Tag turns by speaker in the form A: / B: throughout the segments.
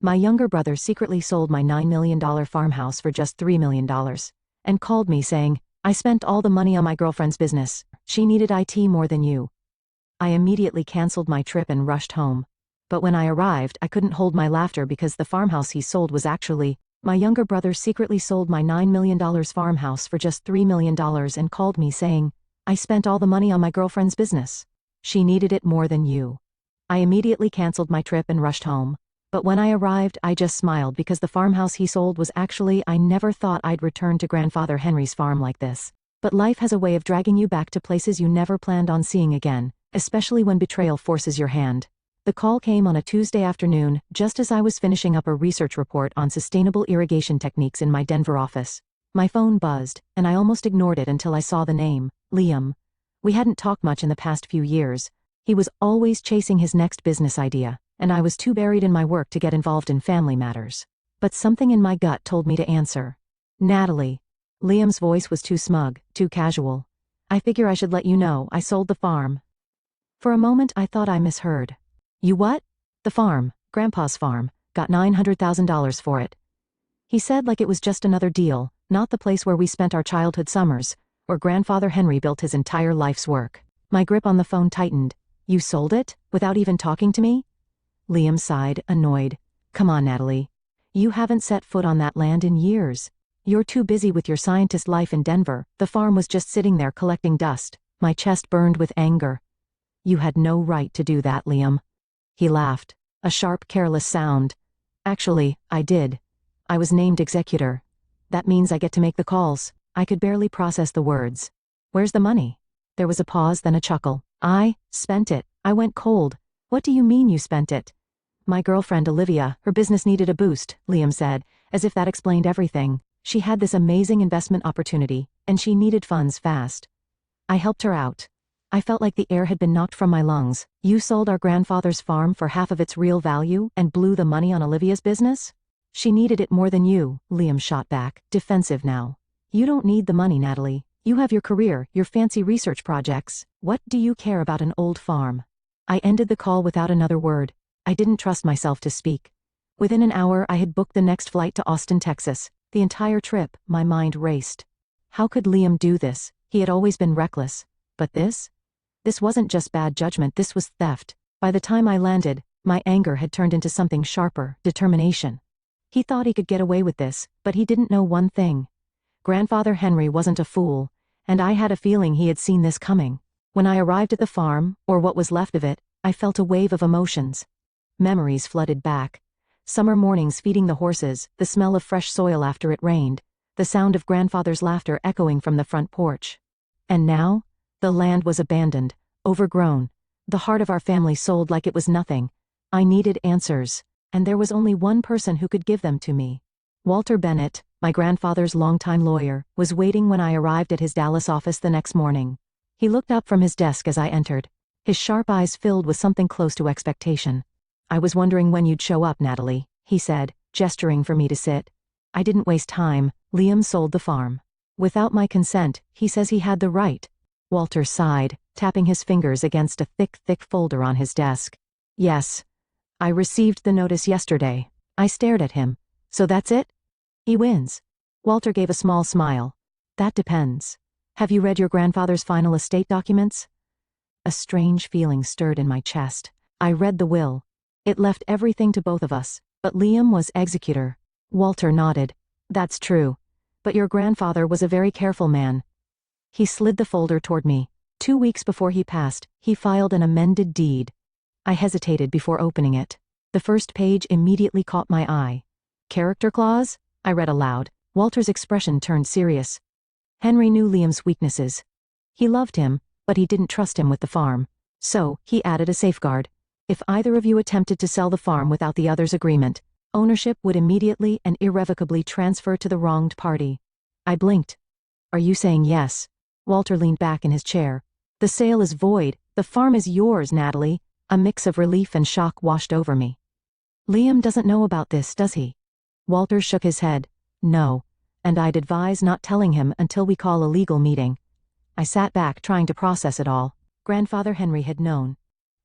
A: My younger brother secretly sold my $9 million farmhouse for just $3 million. And called me saying, I spent all the money on my girlfriend's business. She needed IT more than you. I immediately canceled my trip and rushed home. But when I arrived, I couldn't hold my laughter because the farmhouse he sold was actually, my younger brother secretly sold my $9 million farmhouse for just $3 million and called me saying, I spent all the money on my girlfriend's business. She needed it more than you. I immediately canceled my trip and rushed home. But when I arrived, I just smiled because the farmhouse he sold was actually, I never thought I'd return to Grandfather Henry's farm like this. But life has a way of dragging you back to places you never planned on seeing again, especially when betrayal forces your hand. The call came on a Tuesday afternoon, just as I was finishing up a research report on sustainable irrigation techniques in my Denver office. My phone buzzed, and I almost ignored it until I saw the name, Liam. We hadn't talked much in the past few years. He was always chasing his next business idea, and I was too buried in my work to get involved in family matters. But something in my gut told me to answer. Natalie. Liam's voice was too smug, too casual. I figure I should let you know I sold the farm. For a moment I thought I misheard. You what? The farm, Grandpa's farm, got $900,000 for it. He said like it was just another deal, not the place where we spent our childhood summers, where Grandfather Henry built his entire life's work. My grip on the phone tightened. You sold it? Without even talking to me? Liam sighed, annoyed. Come on, Natalie. You haven't set foot on that land in years. You're too busy with your scientist life in Denver. The farm was just sitting there collecting dust. My chest burned with anger. You had no right to do that, Liam. He laughed. A sharp, careless sound. Actually, I did. I was named executor. That means I get to make the calls. I could barely process the words. Where's the money? There was a pause, then a chuckle. I spent it. I went cold. What do you mean you spent it? My girlfriend Olivia, her business needed a boost, Liam said, as if that explained everything. She had this amazing investment opportunity, and she needed funds fast. I helped her out. I felt like the air had been knocked from my lungs. You sold our grandfather's farm for half of its real value and blew the money on Olivia's business? She needed it more than you, Liam shot back, defensive now. You don't need the money, Natalie. You have your career, your fancy research projects. What do you care about an old farm? I ended the call without another word. I didn't trust myself to speak. Within an hour, I had booked the next flight to Austin, Texas. The entire trip, my mind raced. How could Liam do this? He had always been reckless. But this? This wasn't just bad judgment, this was theft. By the time I landed, my anger had turned into something sharper, determination. He thought he could get away with this, but he didn't know one thing. Grandfather Henry wasn't a fool, and I had a feeling he had seen this coming. When I arrived at the farm, or what was left of it, I felt a wave of emotions. Memories flooded back. Summer mornings feeding the horses, the smell of fresh soil after it rained, the sound of grandfather's laughter echoing from the front porch. And now? The land was abandoned, overgrown. The heart of our family sold like it was nothing. I needed answers, and there was only one person who could give them to me. Walter Bennett, my grandfather's longtime lawyer, was waiting when I arrived at his Dallas office the next morning. He looked up from his desk as I entered. His sharp eyes filled with something close to expectation. I was wondering when you'd show up, Natalie, he said, gesturing for me to sit. I didn't waste time. Liam sold the farm. Without my consent, he says he had the right. Walter sighed, tapping his fingers against a thick folder on his desk. Yes. I received the notice yesterday. I stared at him. So that's it? He wins. Walter gave a small smile. That depends. Have you read your grandfather's final estate documents? A strange feeling stirred in my chest. I read the will. It left everything to both of us, but Liam was executor. Walter nodded. That's true. But your grandfather was a very careful man. He slid the folder toward me. 2 weeks before he passed, he filed an amended deed. I hesitated before opening it. The first page immediately caught my eye. Character clause? I read aloud. Walter's expression turned serious. Henry knew Liam's weaknesses. He loved him, but he didn't trust him with the farm. So, he added a safeguard. If either of you attempted to sell the farm without the other's agreement, ownership would immediately and irrevocably transfer to the wronged party. I blinked. Are you saying yes? Walter leaned back in his chair. The sale is void. The farm is yours, Natalie. A mix of relief and shock washed over me. Liam doesn't know about this, does he? Walter shook his head. No. And I'd advise not telling him until we call a legal meeting. I sat back trying to process it all. Grandfather Henry had known.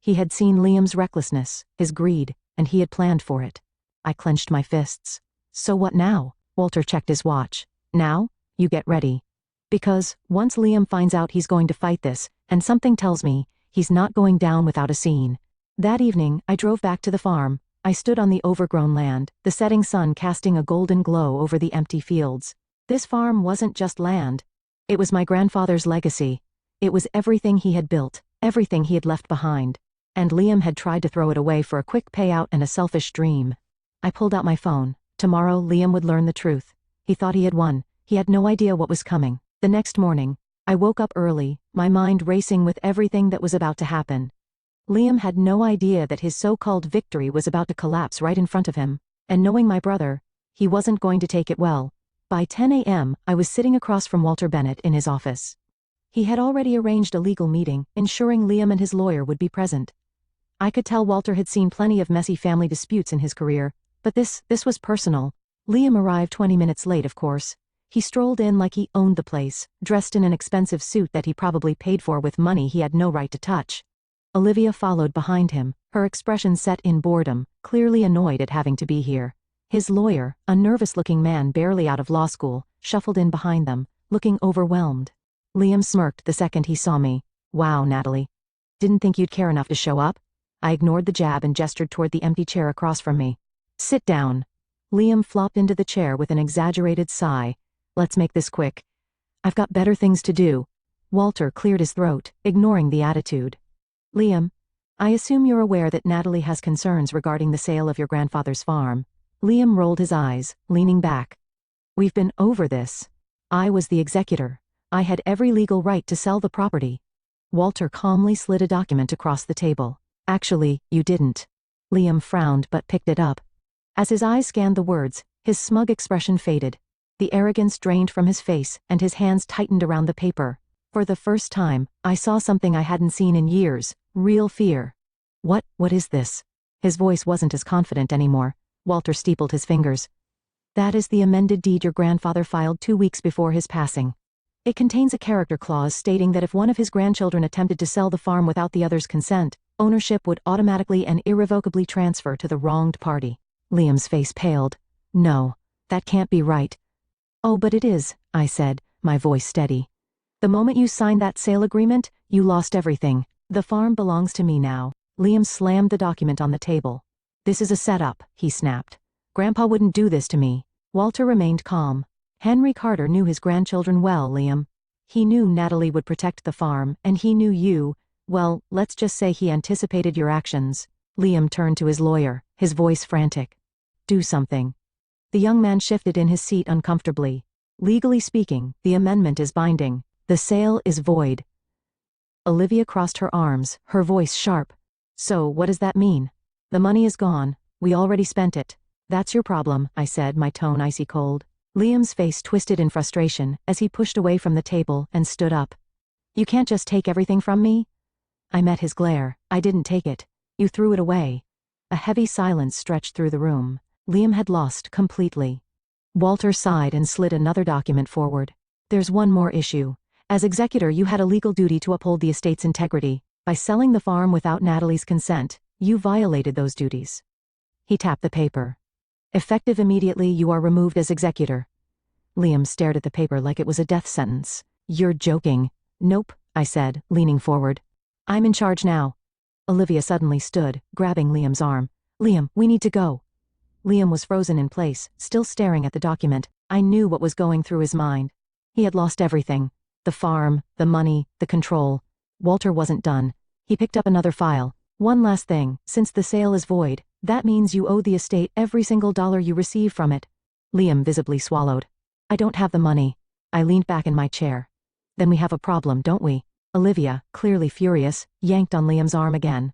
A: He had seen Liam's recklessness, his greed, and he had planned for it. I clenched my fists. So what now? Walter checked his watch. Now? You get ready. Because, once Liam finds out he's going to fight this, and something tells me, he's not going down without a scene. That evening, I drove back to the farm. I stood on the overgrown land, the setting sun casting a golden glow over the empty fields. This farm wasn't just land. It was my grandfather's legacy. It was everything he had built, everything he had left behind. And Liam had tried to throw it away for a quick payout and a selfish dream. I pulled out my phone. Tomorrow, Liam would learn the truth. He thought he had won. He had no idea what was coming. The next morning, I woke up early, my mind racing with everything that was about to happen. Liam had no idea that his so-called victory was about to collapse right in front of him. And knowing my brother, he wasn't going to take it well. By 10 a.m., I was sitting across from Walter Bennett in his office. He had already arranged a legal meeting, ensuring Liam and his lawyer would be present. I could tell Walter had seen plenty of messy family disputes in his career, but this was personal. Liam arrived 20 minutes late, of course. He strolled in like he owned the place, dressed in an expensive suit that he probably paid for with money he had no right to touch. Olivia followed behind him, her expression set in boredom, clearly annoyed at having to be here. His lawyer, a nervous-looking man barely out of law school, shuffled in behind them, looking overwhelmed. Liam smirked the second he saw me. Wow, Natalie. Didn't think you'd care enough to show up? I ignored the jab and gestured toward the empty chair across from me. Sit down. Liam flopped into the chair with an exaggerated sigh. Let's make this quick. I've got better things to do. Walter cleared his throat, ignoring the attitude. Liam, I assume you're aware that Natalie has concerns regarding the sale of your grandfather's farm. Liam rolled his eyes, leaning back. We've been over this. I was the executor. I had every legal right to sell the property. Walter calmly slid a document across the table. Actually, you didn't. Liam frowned but picked it up. As his eyes scanned the words, his smug expression faded. The arrogance drained from his face and his hands tightened around the paper. For the first time, I saw something I hadn't seen in years, real fear. What is this? His voice wasn't as confident anymore. Walter steepled his fingers. That is the amended deed your grandfather filed 2 weeks before his passing. It contains a character clause stating that if one of his grandchildren attempted to sell the farm without the other's consent, ownership would automatically and irrevocably transfer to the wronged party. Liam's face paled. No, that can't be right. Oh, but it is, I said, my voice steady. The moment you signed that sale agreement, you lost everything. The farm belongs to me now. Liam slammed the document on the table. This is a setup, he snapped. Grandpa wouldn't do this to me. Walter remained calm. Henry Carter knew his grandchildren well, Liam. He knew Natalie would protect the farm, and he knew you. Well, let's just say he anticipated your actions. Liam turned to his lawyer, his voice frantic. Do something. The young man shifted in his seat uncomfortably. Legally speaking, the amendment is binding. The sale is void. Olivia crossed her arms, her voice sharp. So, what does that mean? The money is gone. We already spent it. That's your problem, I said, my tone icy cold. Liam's face twisted in frustration as he pushed away from the table and stood up. You can't just take everything from me? I met his glare. I didn't take it. You threw it away. A heavy silence stretched through the room. Liam had lost completely. Walter sighed and slid another document forward. There's one more issue. As executor, you had a legal duty to uphold the estate's integrity. By selling the farm without Natalie's consent, you violated those duties. He tapped the paper. Effective immediately, you are removed as executor. Liam stared at the paper like it was a death sentence. You're joking. Nope, I said, leaning forward. I'm in charge now. Olivia suddenly stood, grabbing Liam's arm. Liam, we need to go. Liam was frozen in place, still staring at the document. I knew what was going through his mind. He had lost everything. The farm, the money, the control. Walter wasn't done. He picked up another file. One last thing, since the sale is void, that means you owe the estate every single dollar you receive from it. Liam visibly swallowed. I don't have the money. I leaned back in my chair. Then we have a problem, don't we? Olivia, clearly furious, yanked on Liam's arm again.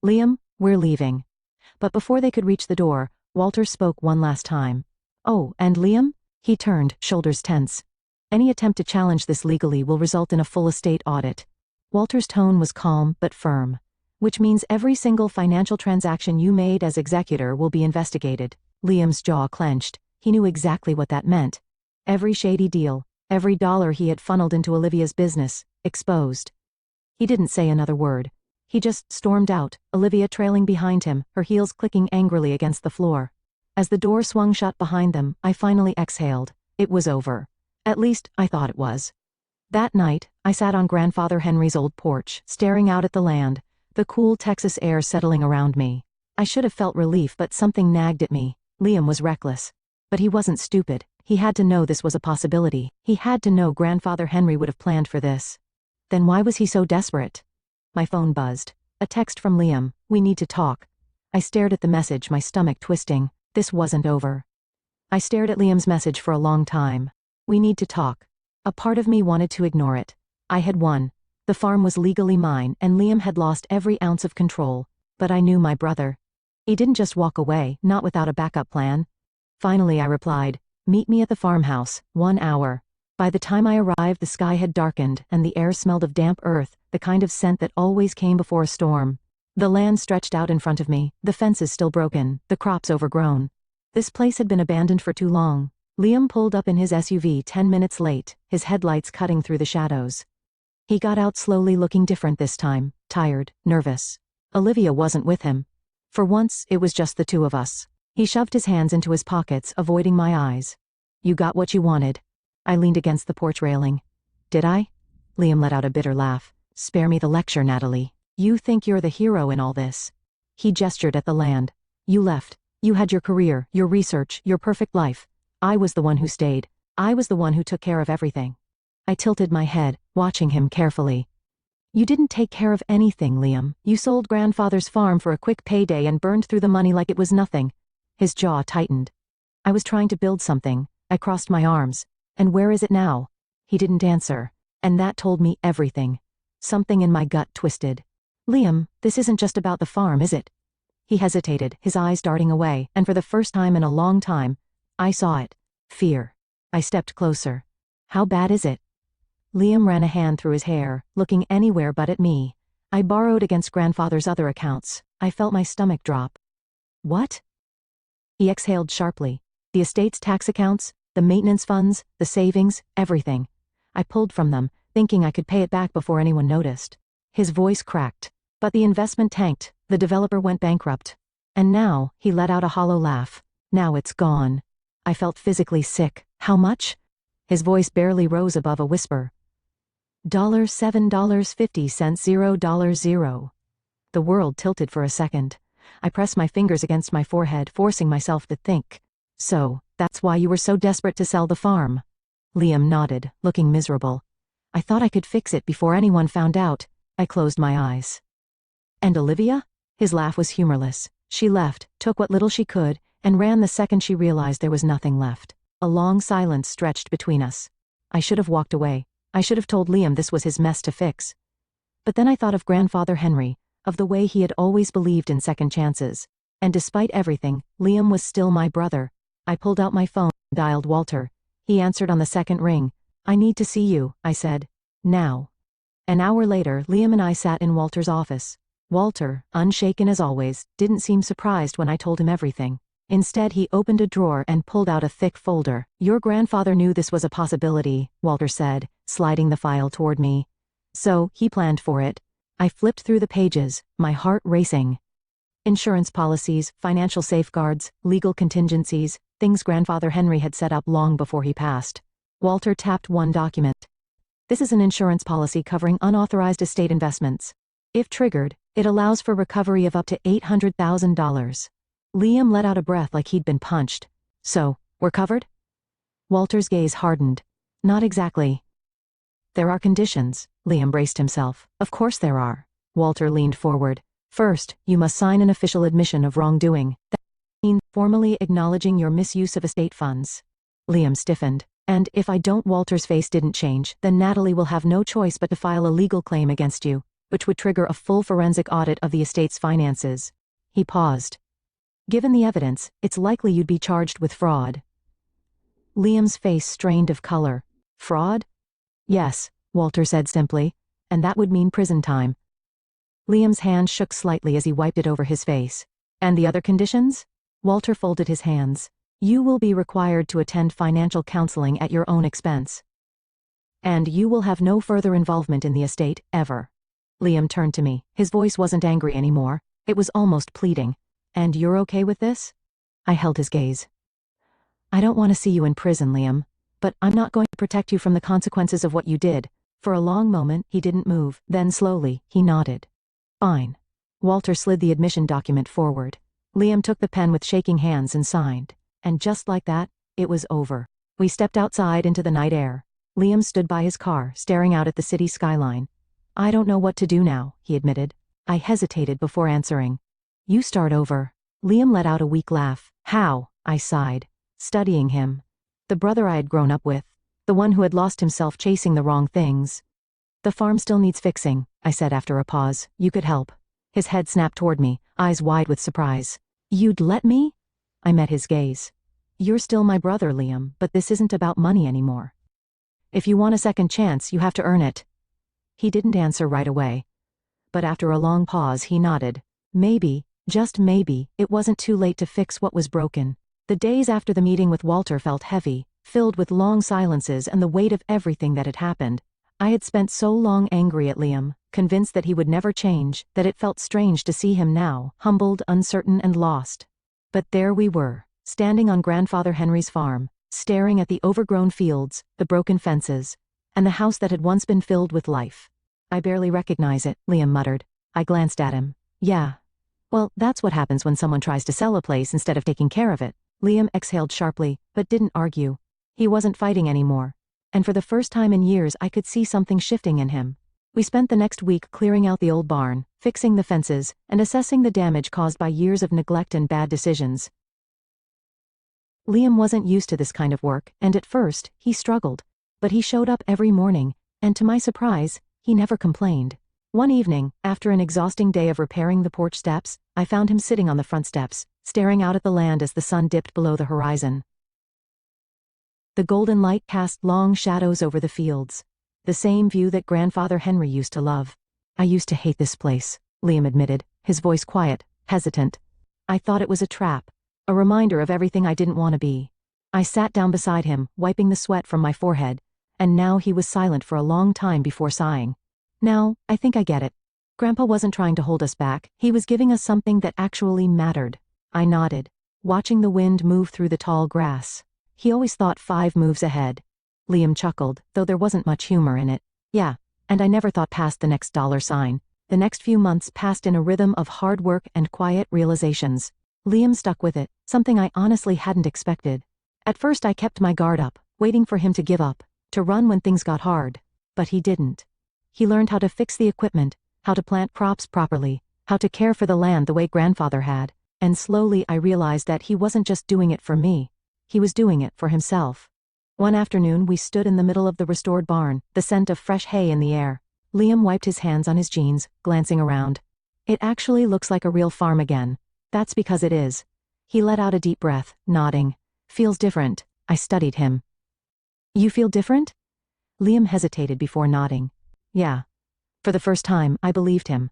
A: Liam, we're leaving. But before they could reach the door, Walter spoke one last time. Oh, and Liam? He turned, shoulders tense. Any attempt to challenge this legally will result in a full estate audit. Walter's tone was calm but firm. Which means every single financial transaction you made as executor will be investigated. Liam's jaw clenched. He knew exactly what that meant. Every shady deal, every dollar he had funneled into Olivia's business, exposed. He didn't say another word. He just stormed out, Olivia trailing behind him, her heels clicking angrily against the floor. As the door swung shut behind them, I finally exhaled. It was over. At least, I thought it was. That night, I sat on Grandfather Henry's old porch, staring out at the land, the cool Texas air settling around me. I should have felt relief, but something nagged at me. Liam was reckless. But he wasn't stupid. He had to know this was a possibility. He had to know Grandfather Henry would have planned for this. Then why was he so desperate? My phone buzzed. A text from Liam. "We need to talk." I stared at the message, my stomach twisting. This wasn't over. I stared at Liam's message for a long time. "We need to talk." A part of me wanted to ignore it. I had won. The farm was legally mine, and Liam had lost every ounce of control. But I knew my brother. He didn't just walk away, not without a backup plan. Finally I replied, "Meet me at the farmhouse, 1 hour." By the time I arrived, the sky had darkened, and the air smelled of damp earth, the kind of scent that always came before a storm. The land stretched out in front of me, the fences still broken, the crops overgrown. This place had been abandoned for too long. Liam pulled up in his SUV 10 minutes late, his headlights cutting through the shadows. He got out slowly, looking different this time, tired, nervous. Olivia wasn't with him. For once, it was just the two of us. He shoved his hands into his pockets, avoiding my eyes. "You got what you wanted." I leaned against the porch railing. "Did I?" Liam let out a bitter laugh. "Spare me the lecture, Natalie. You think you're the hero in all this." He gestured at the land. "You left. You had your career, your research, your perfect life. I was the one who stayed. I was the one who took care of everything." I tilted my head, watching him carefully. "You didn't take care of anything, Liam. You sold Grandfather's farm for a quick payday and burned through the money like it was nothing." His jaw tightened. "I was trying to build something." I crossed my arms. "And where is it now?" He didn't answer. And that told me everything. Something in my gut twisted. "Liam, this isn't just about the farm, is it?" He hesitated, his eyes darting away, and for the first time in a long time, I saw it. Fear. I stepped closer. "How bad is it?" Liam ran a hand through his hair, looking anywhere but at me. "I borrowed against Grandfather's other accounts." I felt my stomach drop. "What?" He exhaled sharply. "The estate's tax accounts, the maintenance funds, the savings, everything. I pulled from them, thinking I could pay it back before anyone noticed." His voice cracked. "But the investment tanked, the developer went bankrupt. And now," he let out a hollow laugh, "now it's gone." I felt physically sick. "How much?" His voice barely rose above a whisper. $7.50 $0. The world tilted for a second. I pressed my fingers against my forehead, forcing myself to think. "So, that's why you were so desperate to sell the farm?" Liam nodded, looking miserable. "I thought I could fix it before anyone found out." I closed my eyes. "And Olivia?" His laugh was humorless. "She left, took what little she could, and ran the second she realized there was nothing left." A long silence stretched between us. I should have walked away. I should have told Liam this was his mess to fix. But then I thought of Grandfather Henry, of the way he had always believed in second chances. And despite everything, Liam was still my brother. I pulled out my phone and dialed Walter. He answered on the second ring. "I need to see you," I said. "Now." An hour later, Liam and I sat in Walter's office. Walter, unshaken as always, didn't seem surprised when I told him everything. Instead, he opened a drawer and pulled out a thick folder. "Your grandfather knew this was a possibility," Walter said, sliding the file toward me. "So, he planned for it." I flipped through the pages, my heart racing. Insurance policies, financial safeguards, legal contingencies, things Grandfather Henry had set up long before he passed. Walter tapped one document. "This is an insurance policy covering unauthorized estate investments. If triggered, it allows for recovery of up to $800,000. Liam let out a breath like he'd been punched. "So, we're covered?" Walter's gaze hardened. "Not exactly." "There are conditions." Liam braced himself. "Of course there are." Walter leaned forward. "First, you must sign an official admission of wrongdoing. That means formally acknowledging your misuse of estate funds." Liam stiffened. "And if I don't," Walter's face didn't change, "then Natalie will have no choice but to file a legal claim against you, which would trigger a full forensic audit of the estate's finances." He paused. "Given the evidence, it's likely you'd be charged with fraud." Liam's face strained of color. "Fraud?" "Yes," Walter said simply, "and that would mean prison time." Liam's hand shook slightly as he wiped it over his face. "And the other conditions?" Walter folded his hands. "You will be required to attend financial counseling at your own expense. And you will have no further involvement in the estate, ever." Liam turned to me. His voice wasn't angry anymore. It was almost pleading. "And you're okay with this?" I held his gaze. I don't want to see you in prison, Liam. But I'm not going to protect you from the consequences of what you did. For a long moment, he didn't move. Then slowly, he nodded. Fine. Walter slid the admission document forward. Liam took the pen with shaking hands and signed. And just like that, it was over. We stepped outside into the night air. Liam stood by his car, staring out at the city skyline. I don't know what to do now, he admitted. I hesitated before answering. You start over. Liam let out a weak laugh. How? I sighed. Studying him. The brother I had grown up with. The one who had lost himself chasing the wrong things. The farm still needs fixing, I said after a pause. You could help. His head snapped toward me, eyes wide with surprise. You'd let me? I met his gaze. You're still my brother, Liam, but this isn't about money anymore. If you want a second chance, you have to earn it. He didn't answer right away. But after a long pause, he nodded. Maybe, just maybe, it wasn't too late to fix what was broken. The days after the meeting with Walter felt heavy, filled with long silences and the weight of everything that had happened. I had spent so long angry at Liam, convinced that he would never change, that it felt strange to see him now, humbled, uncertain, and lost. But there we were, standing on Grandfather Henry's farm, staring at the overgrown fields, the broken fences, and the house that had once been filled with life. I barely recognize it, Liam muttered. I glanced at him. Yeah. Well, that's what happens when someone tries to sell a place instead of taking care of it. Liam exhaled sharply, but didn't argue. He wasn't fighting anymore. And for the first time in years I could see something shifting in him. We spent the next week clearing out the old barn, fixing the fences, and assessing the damage caused by years of neglect and bad decisions. Liam wasn't used to this kind of work, and at first, he struggled. But he showed up every morning, and to my surprise, he never complained. One evening, after an exhausting day of repairing the porch steps, I found him sitting on the front steps, staring out at the land as the sun dipped below the horizon. The golden light cast long shadows over the fields. The same view that Grandfather Henry used to love. I used to hate this place, Liam admitted, his voice quiet, hesitant. I thought it was a trap, a reminder of everything I didn't want to be. I sat down beside him, wiping the sweat from my forehead, and now he was silent for a long time before sighing. Now, I think I get it. Grandpa wasn't trying to hold us back, he was giving us something that actually mattered. I nodded, watching the wind move through the tall grass. He always thought 5 moves ahead. Liam chuckled, though there wasn't much humor in it. Yeah, and I never thought past the next dollar sign. The next few months passed in a rhythm of hard work and quiet realizations. Liam stuck with it, something I honestly hadn't expected. At first I kept my guard up, waiting for him to give up, to run when things got hard. But he didn't. He learned how to fix the equipment, how to plant crops properly, how to care for the land the way Grandfather had, and slowly I realized that he wasn't just doing it for me. He was doing it for himself. One afternoon we stood in the middle of the restored barn, the scent of fresh hay in the air. Liam wiped his hands on his jeans, glancing around. It actually looks like a real farm again. That's because it is. He let out a deep breath, nodding. Feels different. I studied him. You feel different? Liam hesitated before nodding. Yeah. For the first time, I believed him.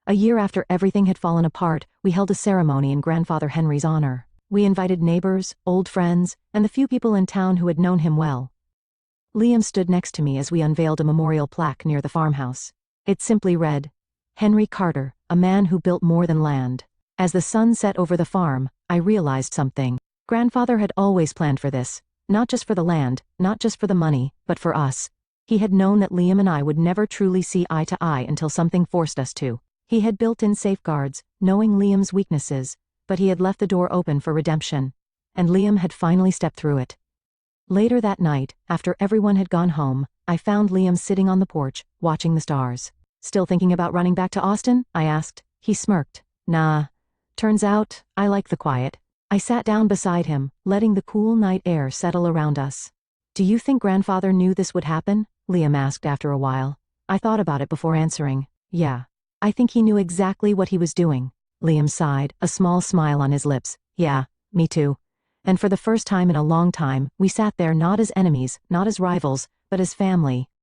A: A year after everything had fallen apart, we held a ceremony in Grandfather Henry's honor. We invited neighbors, old friends, and the few people in town who had known him well. Liam stood next to me as we unveiled a memorial plaque near the farmhouse. It simply read, Henry Carter, a man who built more than land. As the sun set over the farm, I realized something. Grandfather had always planned for this, not just for the land, not just for the money, but for us. He had known that Liam and I would never truly see eye to eye until something forced us to. He had built in safeguards, knowing Liam's weaknesses, but he had left the door open for redemption. And Liam had finally stepped through it. Later that night, after everyone had gone home, I found Liam sitting on the porch, watching the stars. Still thinking about running back to Austin? I asked. He smirked. Nah. Turns out, I like the quiet. I sat down beside him, letting the cool night air settle around us. Do you think Grandfather knew this would happen? Liam asked after a while. I thought about it before answering. Yeah. I think he knew exactly what he was doing. Liam sighed, a small smile on his lips. Yeah, me too. And for the first time in a long time, we sat there not as enemies, not as rivals, but as family.